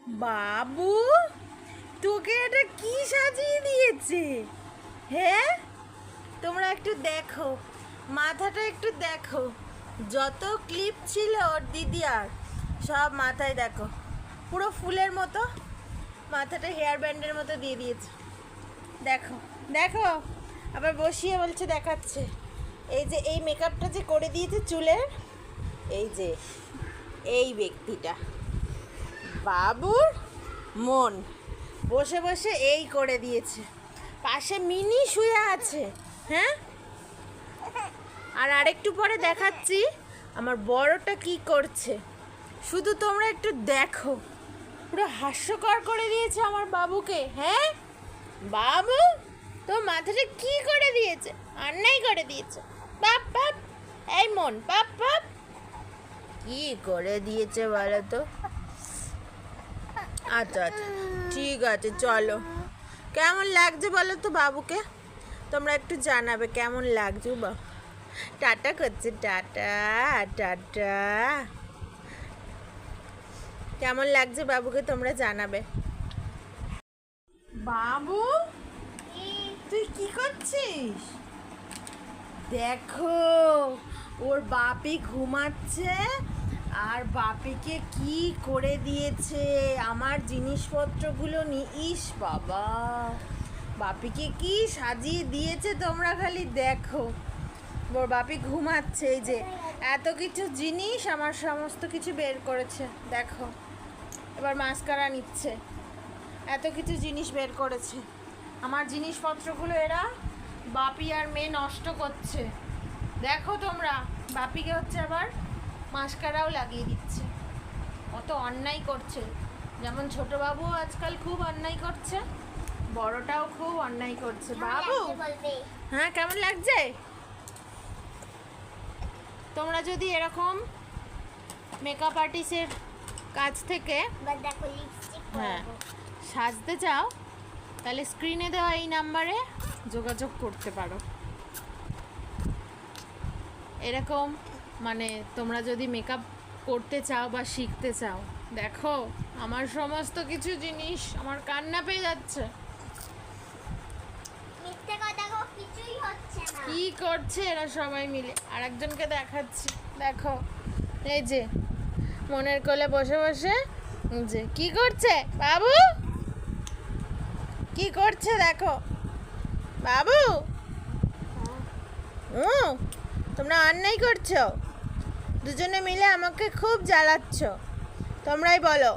বাবু, তোকে এটা কি সাজিয়ে দিয়েছে? হ্যাঁ, তোমরা একটু দেখো, মাথাটা একটু দেখো। যত ক্লিপ ছিল ওর দিদি আর সব মাথায় দেখো, পুরো ফুলের মতো মাথাটা হেয়ার ব্যান্ডের মতো দিয়ে দিয়েছে। দেখো দেখো, আবার বসিয়ে বলছে দেখাচ্ছে। এই যে এই মেকআপটা যে করে দিয়েছে চুলের, এই যে এই ব্যক্তিটা বাবুর মন, বসে বসে এই করে দিয়েছে। পাশে মিনি শুয়ে আছে। হ্যাঁ, আর আরেকটু পরে দেখাচ্ছি আমার বড়টা কি করছে। শুধু তোমরা একটু দেখো, পুরো হাস্যকর করে দিয়েছে আমার বাবুকে। হ্যাঁ বাবু, তো মাথাটা কি করে দিয়েছে? অন্যায় করে দিয়েছে। বাপ বাপ, এই মন বাপ বাপ, কি করে দিয়েছে বলো তো? আচ্ছা আচ্ছা, ঠিক আছে, চলো। কেমন লাগছে বলো তো বাবুকে? তোমরা একটু জানাবে কেমন লাগছে। বা টাটা করছে, টাটা টাটা। কেমন লাগছে বাবুকে তোমরা জানাবে। বাবু, তুই কি করছিস? দেখো, ওর বাপি ঘুমাচ্ছে আর বাপিকে কি করে দিয়েছে আমার জিনিসপত্রগুলো ইস বাবা, বাপিকে কি সাজিয়ে দিয়েছে তোমরা খালি দেখো। ওর বাপি ঘুমাচ্ছে, এই যে এত কিছু জিনিস আমার সমস্ত কিছু বের করেছে দেখো। এবার মাস্কারা নিচ্ছে, এত কিছু জিনিস বের করেছে। আমার জিনিসপত্রগুলো এরা বাপি আর মেয়ে নষ্ট করছে। দেখো তোমরা, বাপিকে হচ্ছে আবার মাস্কারাও লাগিয়ে দিচ্ছে। কত অন্যায় করছে। যেমন ছোট বাবু আজকাল খুব অন্যায় করছে, বড়টাও খুব অন্যায় করছে। বাবু, হ্যাঁ কেমন লাগছে? তোমরা যদি এরকম মেকআপ আর্টিস্টের কাছ থেকে হ্যাঁ সাজতে চাও, তাহলে স্ক্রিনে দেওয়া এই নাম্বারে যোগাযোগ করতে পারো। এরকম মানে তোমরা যদি মেকআপ করতে চাও বা শিখতে চাও, দেখো আমার সমস্ত কিছু জিনিস আমার কান্না পেয়ে যাচ্ছে। কি করছে এরা সবাই মিলে? আর একজনকে দেখাচ্ছি, দেখো এই যে মনের কোলে বসে বসে যে কি করছে বাবু, কি করছে দেখো বাবু। তোমরা অন্যায় করছো, দুজনে মিলে আমাকে খুব জ্বালাচ্ছ। তোমরাই বলো।